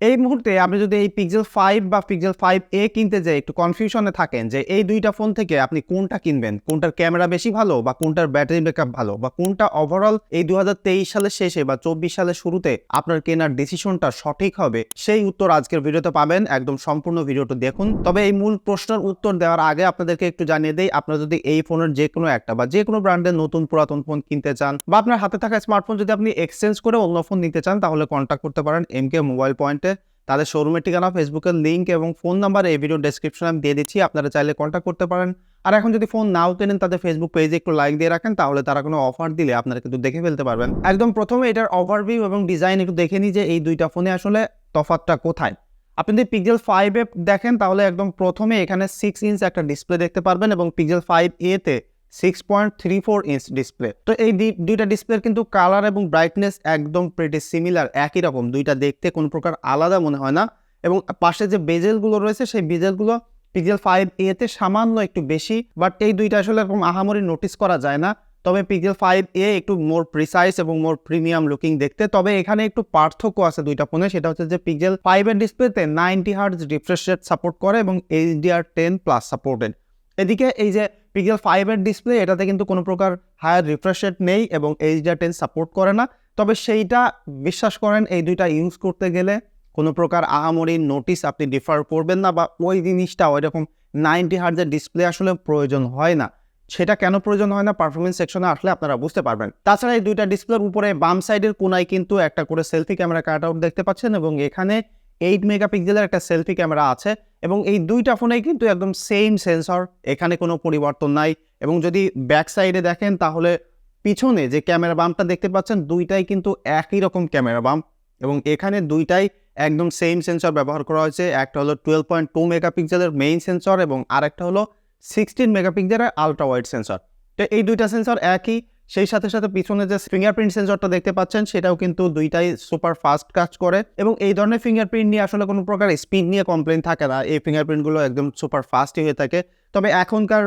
এই মুহূর্তে আপনি যদি এই পিক্সেল 5 বা পিক্সেল 5a কিনতে যেয়ে একটু কনফিউশনে থাকেন যে এই দুইটা ফোন থেকে আপনি কোনটা কিনবেন, কোনটার ক্যামেরা বেশি ভালো বা কোনটার ব্যাটারি ব্যাকআপ ভালো বা কোনটা ওভারঅল এই 2023 সালের শেষে বা 24 সালের শুরুতে আপনার কেনার ডিসিশনটা সঠিক হবে, সেই উত্তর আজকের ভিডিওতে পাবেন। একদম সম্পূর্ণ ভিডিওটা দেখুন। তবে এই মূল প্রশ্নের উত্তর দেওয়ার আগে আপনাদেরকে একটু জানিয়ে দেই, আপনারা যদি এই ফোনের যে কোনো একটা বা যে কোনো ব্র্যান্ডের নতুন পুরাতন ফোন কিনতে চান বা আপনার হাতে থাকা স্মার্টফোন যদি আপনি এক্সচেঞ্জ করে অন্য ফোন নিতে চান, তাহলে কন্ট্যাক্ট করতে পারেন এমকে মোবাইল পয়েন্টে। তাদের শোরুমের ঠিকানা, ফেসবুকের লিঙ্ক এবং ফোন নাম্বার এই ভিডিও ডেসক্রিপশনে আমি দিয়ে দিচ্ছি, আপনারা চাইলে কন্ট্যাক্ট করতে পারেন। আর এখন যদি ফোন নাও কেনেন, তাদের ফেসবুক পেজে একটু লাইক দিয়ে রাখেন, তাহলে তারা কোনো অফার দিলে আপনারা কিন্তু দেখে ফেলতে পারবেন। একদম প্রথমে এটার ওভারভিউ এবং ডিজাইন একটু দেখে নিই যে এই দুইটা ফোনে আসলে তফাৎটা কোথায়। আপনি যদি পিক্সেল 5 এ দেখেন, তাহলে একদম প্রথমে এখানে 6 ইঞ্চ একটা ডিসপ্লে দেখতে পারবেন এবং পিক্সেল 5a তে 6.34 ইঞ্চ ডিসপ্লে। তো এই দুইটা ডিসপ্লের কিন্তু কালার এবং ব্রাইটনেস একদম প্রিটি সিমিলার, একই রকম। দুইটা দেখতে কোনো প্রকার আলাদা মনে হয় না। এবং পাশে যে বেজেলগুলো রয়েছে, সেই বেজেলগুলো পিক্সেল 5a তে সামান্য একটু বেশি, বাট এই দুইটা আসলে এরকম আহামরি নোটিস করা যায় না। তবে পিক্সেল 5a একটু মোর প্রিসাইজ এবং মোর প্রিমিয়াম লুকিং দেখতে। তবে এখানে একটু পার্থক্য আছে দুইটা ফোনে, সেটা হচ্ছে যে পিক্সেল 5 এর ডিসপ্লেতে 90 হার্টজ রিফ্রেশ রেট সাপোর্ট করে এবং HDR10+ সাপোর্টেড। এদিকে এই যে পিক্সেল 5 এর ডিসপ্লে, এটাতে কিন্তু কোনো প্রকার হায়ার রিফ্রেশ রেট নেই এবং HDR10 সাপোর্ট করে না। তবে সেইটা বিশ্বাস করেন, এই দুইটা ইউজ করতে গেলে কোনো প্রকার আহামরি নোটিস আপনি ডিফার করবেন না, বা ওই জিনিসটা ওইরকম 90 হার্টজের ডিসপ্লে আসলে প্রয়োজন হয় না। সেটা কেন প্রয়োজন হয় না, পারফরমেন্স সেকশনে আসলে আপনারা বুঝতে পারবেন। তাছাড়া এই দুইটা ডিসপ্লের উপরে বাম সাইডের কোনায় কিন্তু একটা করে সেলফি ক্যামেরা কাট আউট দেখতে পাচ্ছেন এবং এখানে 8 মেগাপিক্সেলের একটা সেলফি ক্যামেরা আছে এবং এই দুইটা ফোনেই কিন্তু একদম সেম সেন্সর, এখানে কোনো পরিবর্তন নাই। এবং যদি ব্যাক সাইডে দেখেন, তাহলে পিছনে যে ক্যামেরা বামটা দেখতে পাচ্ছেন, দুইটাই কিন্তু একই রকম ক্যামেরা বাম এবং এখানে দুইটাই একদম সেম সেন্সর ব্যবহার করা হয়েছে। একটা হলো 12.2 মেগাপিক্সেলের মেইন সেন্সর এবং আরেকটা হলো 16 মেগাপিক্সেলের আলট্রা ওয়াইড সেন্সর। তো এই দুইটা সেন্সর একই। সেই সাথে সাথে পিছনে যে ফিঙ্গারপ্রিন্ট সেন্সরটা দেখতে পাচ্ছেন, সেটাও কিন্তু দুইটাই সুপার ফাস্ট কাজ করে এবং এই ধরনের ফিঙ্গারপ্রিন্ট নিয়ে আসলে কোনো প্রকার স্পিড নিয়ে কমপ্লেন থাকে না। এই ফিঙ্গারপ্রিন্টগুলো একদম সুপার ফাস্টই হয়ে থাকে। তবে এখনকার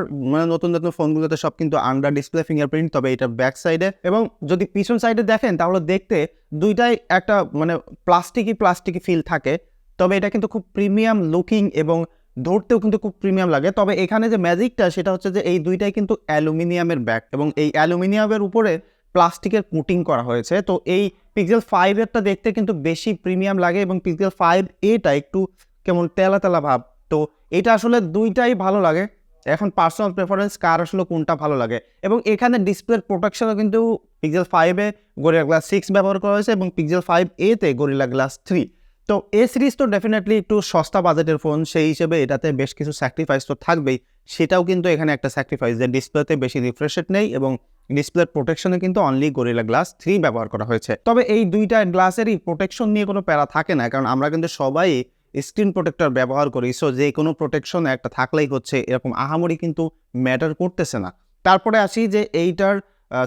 নতুন নতুন ফোনগুলোতে সব কিন্তু আন্ডার ডিসপ্লে ফিঙ্গারপ্রিন্ট, তবে এটা ব্যাক সাইডে। এবং যদি পিছন সাইডে দেখেন, তাহলে দেখতে দুইটাই একটা প্লাস্টিকি ফিল থাকে। তবে এটা কিন্তু খুব প্রিমিয়াম লুকিং এবং ধরতেও কিন্তু খুব প্রিমিয়াম লাগে। তবে এখানে যে ম্যাজিকটা, সেটা হচ্ছে যে এই দুইটাই কিন্তু অ্যালুমিনিয়ামের ব্যাক এবং এই অ্যালুমিনিয়ামের উপরে প্লাস্টিকের কোটিং করা হয়েছে। তো এই পিক্সেল 5 এরটা দেখতে কিন্তু বেশি প্রিমিয়াম লাগে এবং পিক্সেল 5a একটু কেমন তেলা তেলা ভাব। তো এটা আসলে দুইটাই ভালো লাগে। এখন পার্সোনাল প্রেফারেন্স, কার আসলে কোনটা ভালো লাগে। এবং এখানে ডিসপ্লের প্রোটেকশনও কিন্তু পিক্সেল 5 গরিলা গ্লাস 6 ব্যবহার করা হয়েছে এবং পিক্সেল 5a তে গরিলা গ্লাস 3। তো এ সিরিজ তো ডেফিনেটলি একটু সস্তা বাজেটের ফোন, সেই হিসেবে এটাতে বেশ কিছু স্যাক্রিফাইস তো থাকবেই। সেটাও কিন্তু এখানে একটা স্যাক্রিফাইস, যে ডিসপ্লেতে বেশি রিফ্রেশ রেট নেই এবং ডিসপ্লের প্রোটেকশনে কিন্তু অনলি গরিলা গ্লাস 3 ব্যবহার করা হয়েছে। তবে এই দুইটা গ্লাসেরই প্রোটেকশন নিয়ে কোনো প্যারা থাকে না, কারণ আমরা কিন্তু সবাই স্ক্রিন প্রোটেক্টর ব্যবহার করি। সো যে কোনো প্রোটেকশন একটা থাকলেই হচ্ছে, এরকম আহামরি কিন্তু ম্যাটার করতেছে না। তারপরে আসি যে এইটার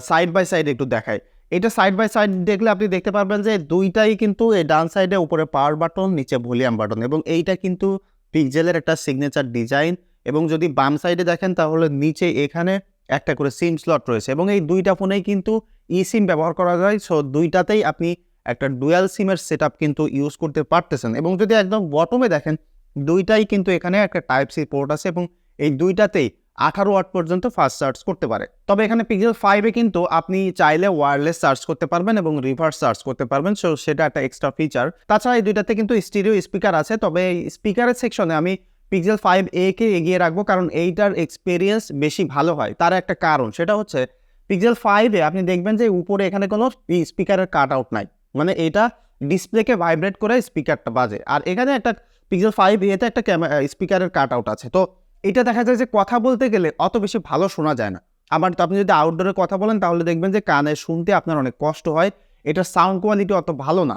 সাইড বাই সাইড একটু দেখায়। এটা সাইড বাই সাইড দেখলে আপনি দেখতে পারবেন যে দুইটাই কিন্তু এই ডান সাইডে উপরে পাওয়ার বাটন, নিচে ভলিউম বাটন এবং এইটা কিন্তু পিক্সেলের একটা সিগনেচার ডিজাইন। এবং যদি বাম সাইডে দেখেন, তাহলে নিচে এখানে একটা করে সিম স্লট রয়েছে এবং এই দুইটা ফোনেই কিন্তু ই সিম ব্যবহার করা যায়। সো দুইটাতেই আপনি একটা ডুয়াল সিমের সেটআপ কিন্তু ইউজ করতে পারতেছেন। এবং যদি একদম বটমে দেখেন, দুইটাই কিন্তু এখানে একটা টাইপ সি পোর্ট আছে এবং এই দুইটাতেই 18 ওয়াট পর্যন্ত ফাস্ট চার্জ করতে পারে। তবে এখানে পিক্সেল 5 কিন্তু আপনি চাইলে ওয়্যারলেস চার্জ করতে পারবেন এবং রিভার্স চার্জ করতে পারবেন। সো সেটা একটা এক্সট্রা ফিচার। তাছাড়া এই দুইটাতে কিন্তু স্টিরিও স্পিকার আছে। তবে এই স্পিকারের সেকশনে আমি পিক্সেল 5a কে এগিয়ে রাখবো, কারণ এইটার এক্সপিরিয়েন্স বেশি ভালো হয়। তার একটা কারণ, সেটা হচ্ছে পিক্সেল 5 আপনি দেখবেন যে উপরে এখানে কোনো স্পিকারের কাট আউট নাই, এটা ডিসপ্লেকে ভাইব্রেট করে স্পিকারটা বাজে। আর এখানে একটা পিক্সেল 5a তে একটা স্পিকারের কাট আউট আছে। তো এটা দেখা যায় যে কথা বলতে গেলে অত বেশি ভালো শোনা যায় না। আবার তো আপনি যদি আউটডোরে কথা বলেন, তাহলে দেখবেন যে কানে শুনতে আপনার অনেক কষ্ট হয়। এটার সাউন্ড কোয়ালিটি অত ভালো না।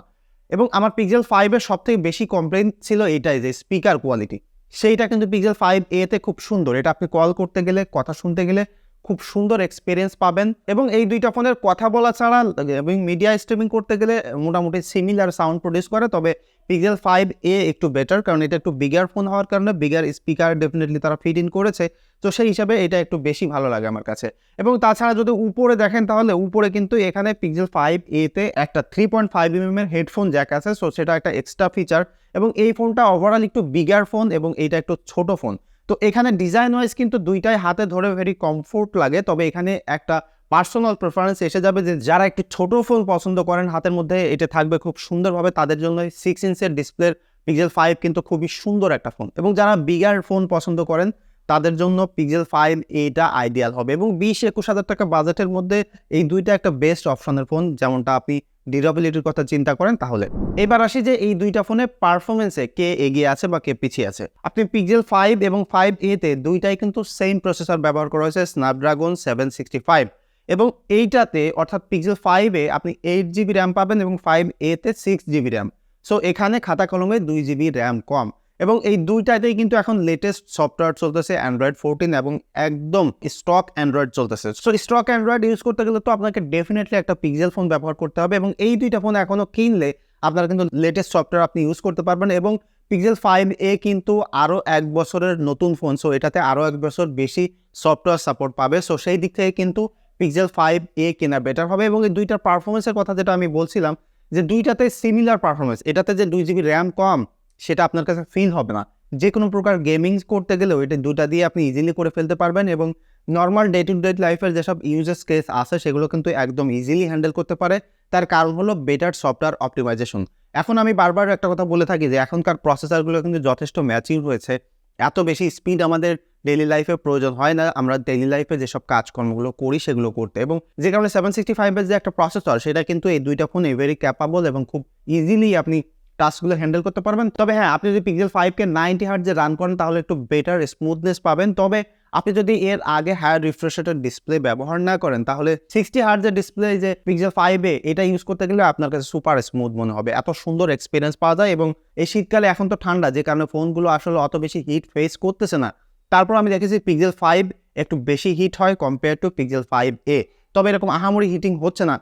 এবং আমার পিক্সেল 5 সবথেকে বেশি কমপ্লেইন ছিল এইটাই, যে স্পিকার কোয়ালিটি। সেইটা কিন্তু পিক্সেল 5a তে খুব সুন্দর। এটা আপনি কল করতে গেলে, কথা শুনতে গেলে খুব সুন্দর এক্সপিরিয়েন্স পাবেন। এবং এই দুইটা ফোনের কথা বলা ছাড়া এবং মিডিয়া স্ট্রিমিং করতে গেলে মোটামুটি সিমিলার সাউন্ড প্রডিউস করে। তবে পিক্সেল 5a একটু বেটার, কারণ এটা একটু বিগার ফোন হওয়ার কারণে বিগার স্পিকার ডেফিনেটলি তারা ফিট ইন করেছে, তো সেই হিসাবে এটা একটু বেশি ভালো লাগে আমার কাছে। এবং তাছাড়া যদি উপরে দেখেন তাহলে উপরে কিন্তু এখানে পিক্সেল 5a তে একটা 3.5mm এর হেডফোন জ্যাক আছে, সো সেটা একটা এক্সট্রা ফিচার। এবং এই ফোনটা ওভারঅল একটু বিগার ফোন এবং এটা একটু ছোট ফোন। তো এখানে ডিজাইন ওয়াইজ কিন্তু দুইটাই হাতে ধরে ভেরি কমফোর্ট লাগে, তবে এখানে একটা পার্সোনাল প্রেফারেন্স এসে যাবে যে যারা একটু ছোট ফোন পছন্দ করেন হাতের মধ্যে এটা থাকবে খুব সুন্দরভাবে, তাদের জন্য 6 ইঞ্চের ডিসপ্লের পিক্সেল 5 কিন্তু খুবই সুন্দর একটা ফোন। এবং যারা বিগার ফোন পছন্দ করেন তাদের জন্য পিক্সেল 5 এটা আইডিয়াল হবে। এবং 20-21 হাজার টাকা বাজেটের মধ্যে এই দুইটা একটা বেস্ট অপশনের ফোন, যেমনটা আপনি ডিউরেবিলিটির কথা চিন্তা করেন তাহলে। এবার আসি যে এই দুইটা ফোনে পারফরমেন্সে কে এগিয়ে আছে বা কে পিছিয়ে আছে। আপনি পিক্সেল 5 এবং 5a তে দুইটাই কিন্তু সেম প্রসেসর ব্যবহার করা হয়েছে, স্ন্যাপড্রাগন 765। এবং এইটাতে অর্থাৎ পিক্সেল 5-এ আপনি 8GB র্যাম পাবেন এবং 5a তে 6GB র্যাম। সো এখানে খাতা কলমে 2GB র্যাম কম। এবং এই দুইটাতেই কিন্তু এখন লেটেস্ট সফটওয়্যার চলতেছে অ্যান্ড্রয়েড 14 এবং একদম স্টক অ্যান্ড্রয়েড চলতেছে। সো স্টক অ্যান্ড্রয়েড ইউজ করতে গেলে তো আপনাকে ডেফিনেটলি একটা পিক্সেল ফোন ব্যবহার করতে হবে, এবং এই দুইটা ফোন এখনও কিনলে আপনারা কিন্তু লেটেস্ট সফটওয়্যার আপনি ইউজ করতে পারবেন। এবং পিক্সেল 5a কিন্তু আরও 1 বছরের নতুন ফোন, সো এটাতে আরও 1 বছর বেশি সফটওয়্যার সাপোর্ট পাবে। সো সেই দিক থেকে কিন্তু পিক্সেল 5a কেনা বেটার হবে। এবং এই দুইটার পারফরমেন্সের কথা যেটা আমি বলছিলাম যে দুইটাতে সিমিলার পারফরমেন্স, এটাতে যে 2GB র্যাম কম সেটা আপনার কাছে ফিল হবে না। যে কোনো প্রকার গেমিং করতে গেলেও এটা দুটা দিয়ে আপনি ইজিলি করে ফেলতে পারবেন, এবং নর্মাল ডে টু ডে লাইফের যেসব ইউজেস কেস আছে সেগুলো কিন্তু একদম ইজিলি হ্যান্ডেল করতে পারে। তার কারণ হলো বেটার সফটওয়্যার অপটিমাইজেশন। এখন আমি বারবার একটা কথা বলে থাকি যে এখনকার প্রসেসরগুলো কিন্তু যথেষ্ট ম্যাচিউর হয়েছে, এত বেশি স্পিড আমাদের ডেইলি লাইফে প্রয়োজন হয় না আমরা ডেইলি লাইফে যেসব কাজকর্মগুলো করি সেগুলো করতে। এবং যে কারণে 765-এর যে একটা প্রসেসর সেটা কিন্তু এই দুইটা ফোনে ভেরি ক্যাপাবল এবং খুব ইজিলি আপনি টাস্কগুলো হ্যান্ডেল করতে পারবেন। তবে হ্যাঁ, আপনি যদি পিক্সেল 5-কে 90 হার্টজে রান করেন তাহলে একটু বেটার স্মুথনেস পাবেন। তবে আপনি যদি এর আগে হায়ার রিফ্রেশ রেটের ডিসপ্লে ব্যবহার না করেন তাহলে 60 হার্টজের ডিসপ্লে যে পিক্সেল 5-এ এটা ইউজ করতে গেলে আপনার কাছে সুপার স্মুথ মনে হবে, এত সুন্দর এক্সপিরিয়েন্স পাওয়া যায়। এবং এই শীতকালে এখন তো ঠান্ডা, যে কারণে ফোনগুলো আসলে অত বেশি হিট ফেস করতেছে না। তারপর আমি দেখেছি পিক্সেল 5 একটু বেশি হিট হয় কম্পেয়ার টু পিক্সেল 5a, তবে এরকম আহামরি হিটিং হচ্ছে না,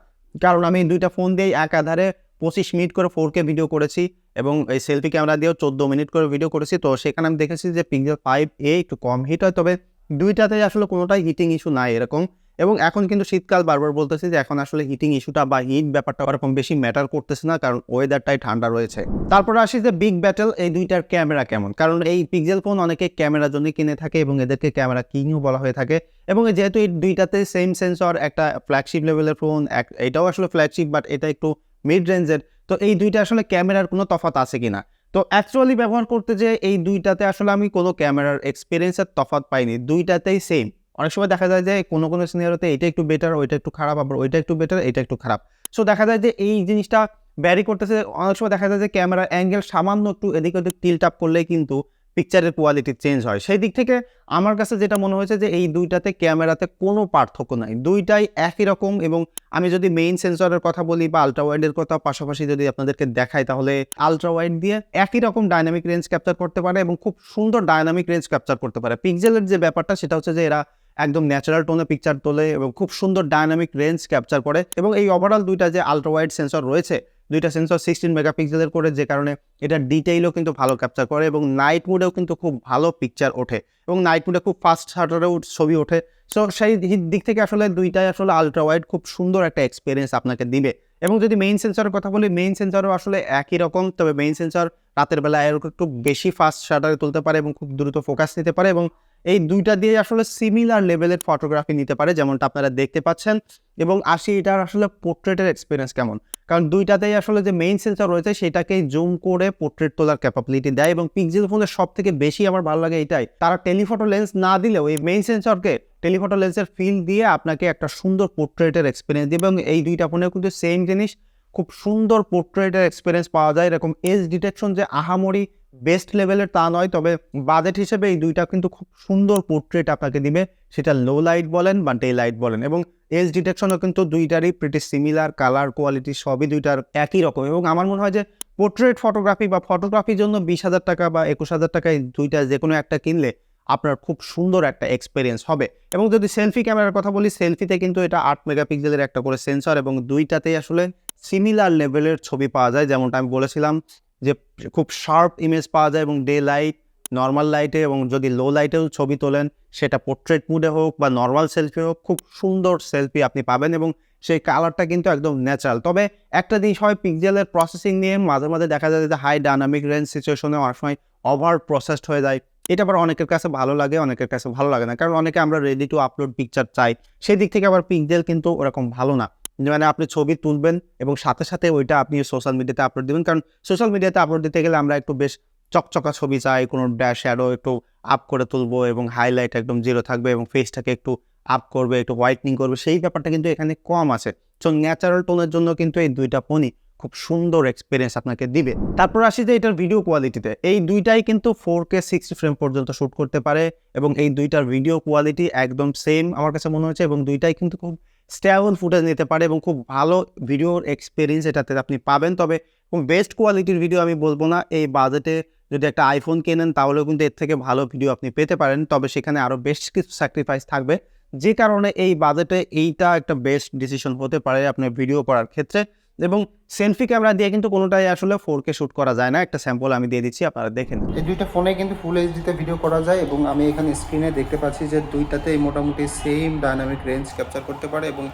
কারণ আমি দুইটা ফোন দিয়েই একাধারে 25 মিনিট করে 4K ভিডিও করেছি এবং এই সেলফি ক্যামেরা দিয়েও 14 মিনিট করে ভিডিও করেছি। তো সেখানে আমি দেখেছি যে পিক্সেল 5a একটু কম হিট হয়, তবে দুইটাতেই আসলে কোনোটাই হিটিং ইস্যু নাই এরকম। এবং এখন কিন্তু শীতকাল, বারবার বলতেছি যে এখন আসলে হিটিং ইস্যুটা বা হিট ব্যাপারটা ওরকম বেশি ম্যাটার করতেছে না, কারণ ওয়েদারটাই ঠান্ডা রয়েছে। তারপরে আসি যে বিগ ব্যাটেল, এই দুইটার ক্যামেরা কেমন, কারণ এই পিক্সেল ফোন অনেকে ক্যামেরার জন্য কিনে থাকে এবং এদেরকে ক্যামেরা কিংও বলা হয়ে থাকে। এবং যেহেতু এই দুইটাতে সেম সেন্সর, একটা ফ্ল্যাগশিপ লেভেলের ফোন, এটাও আসলে ফ্ল্যাগশিপ বাট এটা একটু মিড রেঞ্জের, তো এই দুইটা আসলে ক্যামেরার কোনো তফাৎ আছে কিনা, তো অ্যাকচুয়ালি ব্যবহার করতে যে এই দুইটাতে আসলে আমি কোনো ক্যামেরার এক্সপিরিয়েন্সের তফাৎ পাইনি, দুইটাতেই সেম। অনেক সময় দেখা যায় যে কোনো কোনো সিনারিওতে এটা একটু বেটার, ওইটা একটু খারাপ, আবার ওইটা একটু বেটার, এটা একটু খারাপ। সো দেখা যায় যে এই জিনিসটা ভ্যারি করতেছে। অনেক সময় দেখা যায় যে ক্যামেরার অ্যাঙ্গেল সামান্য একটু এদিক ওদিক টিল্ট আপ করলেই কিন্তু পিকচারের কোয়ালিটি চেঞ্জ হয়। সেই দিক থেকে আমার কাছে যেটা মনে হয়েছে যে এই দুইটাতে ক্যামেরাতে কোনো পার্থক্য নাই, দুইটাই একই রকম। এবং আমি যদি মেইন সেন্সরের কথা বলি বা আলট্রা ওয়াইডের কথা পাশাপাশি যদি আপনাদেরকে দেখাই, তাহলে আলট্রা ওয়াইড দিয়ে একই রকম ডাইনামিক রেঞ্জ ক্যাপচার করতে পারে এবং খুব সুন্দর ডাইনামিক রেঞ্জ ক্যাপচার করতে পারে। পিক্সেলের যে ব্যাপারটা সেটা হচ্ছে যে এরা একদম ন্যাচারাল টোনে পিকচার তোলে এবং খুব সুন্দর ডাইনামিক রেঞ্জ ক্যাপচার করে। এবং এই ওভারঅল দুইটা যে আলট্রা ওয়াইড সেন্সর রয়েছে, দুইটা সেন্সর 16 মেগাপিক্সেলের করে, যে কারণে এটা ডিটেইলও কিন্তু ভালো ক্যাপচার করে এবং নাইট মোডেও কিন্তু খুব ভালো পিকচার ওঠে এবং নাইট মোডে খুব ফাস্ট শাটারেও ছবি ওঠে। সো সেই দিক থেকে আসলে দুইটাই আসলে আলট্রা ওয়াইড খুব সুন্দর একটা এক্সপিরিয়েন্স আপনাকে দিবে। এবং যদি মেইন সেন্সরের কথা বলি, মেইন সেন্সরও আসলে একই রকম, তবে মেইন সেন্সর রাতের বেলা একটু বেশি ফাস্ট শাটারে তুলতে পারে এবং খুব দ্রুত ফোকাস নিতে পারে এবং এই দুইটা দিয়ে আসলে সিমিলার লেভেলের ফটোগ্রাফি নিতে পারে, যেমনটা আপনারা দেখতে পাচ্ছেন। এবং আসি এটার আসলে পোর্ট্রেটের এক্সপিরিয়েন্স কেমন, কারণ দুইটাতেই আসলে যে মেইন সেন্সর রয়েছে সেটাকেই জুম করে পোর্ট্রেট তোলার ক্যাপাবিলিটি দেয়। এবং পিক্সেল ফোনের সব থেকে বেশি আমার ভালো লাগে এটাই, তারা টেলিফটো লেন্স না দিলেও এই মেইন সেন্সরকে টেলিফটো লেন্সের ফিল দিয়ে আপনাকে একটা সুন্দর পোর্ট্রেটের এক্সপিরিয়েন্স দেবে। এবং এই দুইটা ফোনেও কিন্তু সেম জিনিস, খুব সুন্দর পোর্ট্রেটের এক্সপিরিয়েন্স পাওয়া যায়। এরকম এজ ডিটেকশন যে আহামরি বেস্ট লেভেলের তা নয়, তবে বাজেট হিসেবে এই দুইটা কিন্তু খুব সুন্দর পোর্ট্রেট আপনাকে দিবে, সেটা লো লাইট বলেন বা ডে লাইট বলেন। এবং এজ ডিটেকশনও কিন্তু দুইটারই প্রিটি সিমিলার, কালার কোয়ালিটি সবই দুইটার একই রকম। এবং আমার মনে হয় যে পোর্ট্রেট ফটোগ্রাফি বা ফটোগ্রাফির জন্য 20,000 টাকা বা 21,000 টাকায় দুইটা যে কোনো একটা কিনলে আপনার খুব সুন্দর একটা এক্সপিরিয়েন্স হবে। এবং যদি সেলফি ক্যামেরার কথা বলি, সেলফিতে কিন্তু এটা 8 মেগাপিক্সেলের একটা করে সেন্সর এবং দুইটাতেই আসলে সিমিলার লেভেলের ছবি পাওয়া যায়, যেমনটা আমি বলেছিলাম যে খুব শার্প ইমেজ পাওয়া যায় এবং ডে লাইট, নর্মাল লাইটে এবং যদি লো লাইটেও ছবি তোলেন সেটা পোর্ট্রেট মুডে হোক বা নর্মাল সেলফি হোক, খুব সুন্দর সেলফি আপনি পাবেন এবং সেই কালারটা কিন্তু একদম ন্যাচারাল। তবে একটা জিনিস হয়, পিক্সেলের প্রসেসিং নিয়ে মাঝে মাঝে দেখা যায় যে হাই ডায়নামিক রেঞ্জ সিচুয়েশনে অনেক সময় ওভার প্রসেসড হয়ে যায়। এটা আবার অনেকের কাছে ভালো লাগে, অনেকের কাছে ভালো লাগে না, কারণ অনেকে আমরা রেডি টু আপলোড পিকচার চাই। সেই দিক থেকে আবার পিক্সেল কিন্তু ওরকম ভালো না, মানে আপনি ছবি তুলবেন এবং সাথে সাথে ওইটা আপনি সোশ্যাল মিডিয়াতে আপলোড দেবেন। কারণ সোশ্যাল মিডিয়াতে আপলোড দিতে গেলে আমরা একটু বেশ চকচকা ছবি চাই, কোনো শ্যাডো একটু আপ করে তুলবো এবং হাইলাইট একদম জিরো থাকবে এবং ফেসটাকে একটু আপ করবে, একটু হোয়াইটনিং করবে, সেই ব্যাপারটা কিন্তু এখানে কম আছে। সো ন্যাচারাল টোনের জন্য কিন্তু এই দুইটা ফোনই খুব সুন্দর এক্সপিরিয়েন্স আপনাকে দিবে। তারপর আসি যে এটার ভিডিও কোয়ালিটিতে, এই দুইটাই কিন্তু 4K 60 ফ্রেম পর্যন্ত শ্যুট করতে পারে এবং এই দুইটার ভিডিও কোয়ালিটি একদম সেম আমার কাছে মনে হচ্ছে এবং দুইটাই কিন্তু খুব স্টেবল ফুটেজ নিতে পারে এবং খুব ভালো ভিডিওর এক্সপিরিয়েন্স এটাতে আপনি পাবেন। তবে খুব বেস্ট কোয়ালিটির ভিডিও আমি বলবো না, এই বাজেটে যদি একটা আইফোন কেনেন তাহলেও কিন্তু এর থেকে ভালো ভিডিও আপনি পেতে পারেন, তবে সেখানে আরও বেশ কিছু স্যাক্রিফাইস থাকবে, যে কারণে এই বাজেটে এইটা একটা বেস্ট ডিসিশন হতে পারে আপনার ভিডিও করার ক্ষেত্রে। এবং সেলফি ক্যামেরা দিয়ে কিন্তু কোনোটাই আসলে 4K শ্যুট করা যায় না, একটা স্যাম্পল আমি দিয়ে দিচ্ছি, আপনারা দেখেন। এই দুইটা ফোনে কিন্তু ফুল এইচডিতে ভিডিও করা যায় এবং আমি এখানে স্ক্রিনে দেখতে পাচ্ছি যে দুইটাতেই মোটামুটি সেম ডায়নামিক রেঞ্জ ক্যাপচার করতে পারে এবং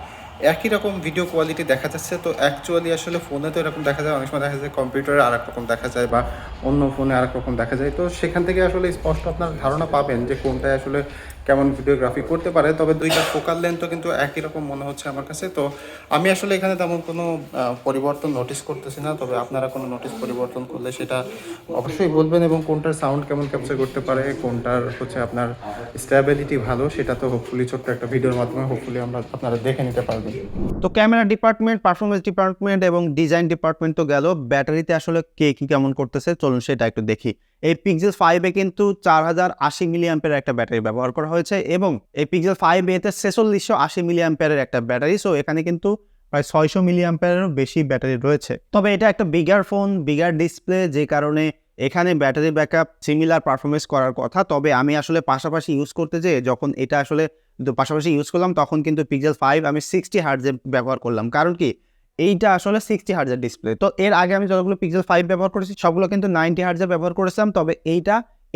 একই রকম ভিডিও কোয়ালিটি দেখা যাচ্ছে। তো অ্যাকচুয়ালি আসলে ফোনে তো এরকম দেখা যায়, অনেক সময় দেখা যায় কম্পিউটারে আরেক রকম দেখা যায় বা অন্য ফোনে আরেক রকম দেখা যায়। তো সেখান থেকে আসলে স্পষ্ট আপনার ধারণা পাবেন যে কোনটায় আসলে কেমন ভিডিওগ্রাফি করতে পারে। তবে দুইটা ফোকাল লেন্থও কিন্তু একই রকম মনে হচ্ছে আমার কাছে। তো আমি আসলে এখানে তেমন কোনো পরিবর্তন নোটিস করতেছি না, তবে আপনারা কোনো নোটিস পরিবর্তন করলে সেটা অবশ্যই বলবেন। এবং কোনটার সাউন্ড কেমন ক্যাপচার করতে পারে, কোনটার হচ্ছে আপনার স্টেবিলিটি ভালো, সেটা তো হোপফুলি ছোট্ট একটা ভিডিওর মাধ্যমে হোপফুলি আপনারা দেখে নিতে পারবেন। তো ক্যামেরা ডিপার্টমেন্ট, পারফরমেন্স ডিপার্টমেন্ট এবং ডিজাইন ডিপার্টমেন্ট তো গেল, ব্যাটারিতে আসলে কে কি কেমন করতেছে চলুন সেটা একটু দেখি। এই পিক্সেল 5 এ কিন্তু 4080 মিলি অ্যাম্পিয়ারের একটা ব্যাটারি ব্যবহার করা হয়েছে এবং এই পিক্সেল 5 এতে 4680 মিলি অ্যাম্পিয়ারের একটা ব্যাটারি। সো এখানে কিন্তু প্রায় 600 মিলি অ্যাম্পিয়ারেরও বেশি ব্যাটারি রয়েছে। তবে এটা একটা বিগার ফোন, বিগার ডিসপ্লে, যে কারণে এখানে ব্যাটারি ব্যাকআপ সিমিলার পারফরমেন্স করার কথা। তবে আমি আসলে পাশাপাশি ইউজ করতে যেয়ে যখন এটা আসলে পাশাপাশি ইউজ করলাম তখন কিন্তু পিক্সেল 5 আমি 60 হার্টজে ব্যবহার করলাম, কারণ কি এইটা আসলে 60 হার্টজের ডিসপ্লে। তো এর আগে আমি যতগুলো পিক্সেল 5 ব্যবহার করেছি সবগুলো কিন্তু 90 হার্টজে ব্যবহার করেছিলাম, তবে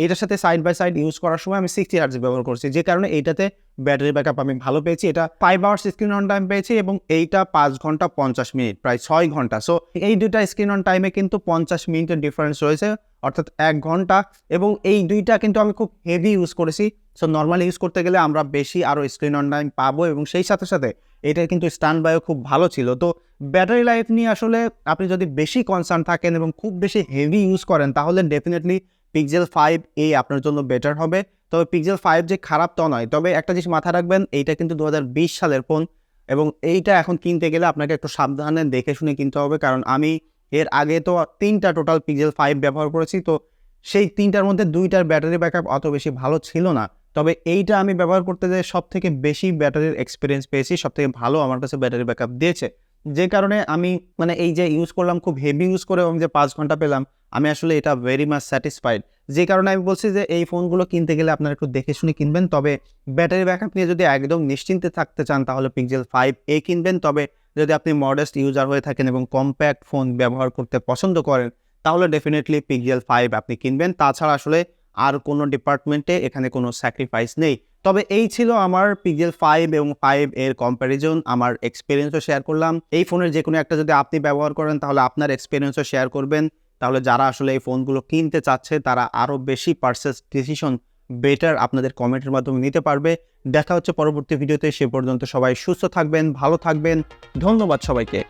এটার সাথে সাইড বাই সাইড ইউজ করার সময় আমি 60 হার্টজে ব্যবহার করেছি, যে কারণে এইটাতে ব্যাটারি ব্যাকআপ আমি ভালো পেয়েছি। এটা 5 আওয়ার্স স্ক্রিন অন টাইম পেয়েছি এবং এইটা 5 ঘন্টা 50 মিনিট, প্রায় 6 ঘন্টা। সো এই দুইটা স্ক্রিন অন টাইমে কিন্তু 50 মিনিটের ডিফারেন্স রয়েছে, অর্থাৎ 1 ঘন্টা। এবং এই দুইটা কিন্তু আমি খুব হেভি ইউজ করেছি। সো নর্মালি ইউজ করতে গেলে আমরা বেশি আরও স্ক্রিন অন টাইম পাবো এবং সেই সাথে সাথে এটার কিন্তু স্ট্যান্ড বাইও খুব ভালো ছিল। তো ব্যাটারি লাইফ নিয়ে আসলে আপনি যদি বেশি কনসার্ন থাকেন এবং খুব বেশি হেভি ইউজ করেন তাহলে ডেফিনেটলি পিক্সেল 5a আপনার জন্য বেটার হবে। তবে পিক্সেল 5 যে খারাপ তা নয়, তবে একটা জিনিস মাথায় রাখবেন, এইটা কিন্তু 2020 সালের ফোন এবং এইটা এখন কিনতে গেলে আপনাকে একটু সাবধানে দেখে শুনে কিনতে হবে, কারণ আমি এর আগে তো 3টা টোটাল পিক্সেল 5 ব্যবহার করেছি। তো সেই 3টার মধ্যে 2টার ব্যাটারি ব্যাকআপ অত বেশি ভালো ছিল না, তবে এইটা আমি ব্যবহার করতে যেয়ে সব থেকে বেশি ব্যাটারির এক্সপিরিয়েন্স পেয়েছি, সব থেকে ভালো আমার কাছে ব্যাটারি ব্যাকআপ দিয়েছে, যে কারণে আমি মানে এই যে ইউজ করলাম খুব হেভি ইউজ করে এবং যে 5 ঘন্টা পেলাম, আমি আসলে এটা ভেরি মাচ স্যাটিসফাইড। যে কারণে আমি বলছি যে এই ফোনগুলো কিনতে গেলে আপনারা একটু দেখে শুনে কিনবেন। তবে ব্যাটারি ব্যাকআপ নিয়ে যদি একদম নিশ্চিন্তে থাকতে চান তাহলে পিক্সেল 5a কিনবেন। তবে যদি আপনি মডেস্ট ইউজার হয়ে থাকেন এবং কম্প্যাক্ট ফোন ব্যবহার করতে পছন্দ করেন তাহলে ডেফিনেটলি পিক্সেল 5 আপনি কিনবেন। তাছাড়া আসলে আর কোনো ডিপার্টমেন্টে এখানে কোনো স্যাক্রিফাইস নেই। তবে এই ছিল আমার পিক্সেল 5 এবং 5 এর কম্প্যারিজন, আমার এক্সপিরিয়েন্সও শেয়ার করলাম। এই ফোনের যে কোনো একটা যদি আপনি ব্যবহার করেন তাহলে আপনার এক্সপিরিয়েন্সও শেয়ার করবেন, তাহলে যারা আসলে এই ফোনগুলো কিনতে চাচ্ছে তারা আরও বেশি পারচেজ ডিসিশন বেটার আপনাদের কমেন্টের মাধ্যমে নিতে পারবে। দেখা হচ্ছে পরবর্তী ভিডিওতে, সে পর্যন্ত সবাই সুস্থ থাকবেন, ভালো থাকবেন, ধন্যবাদ সবাইকে।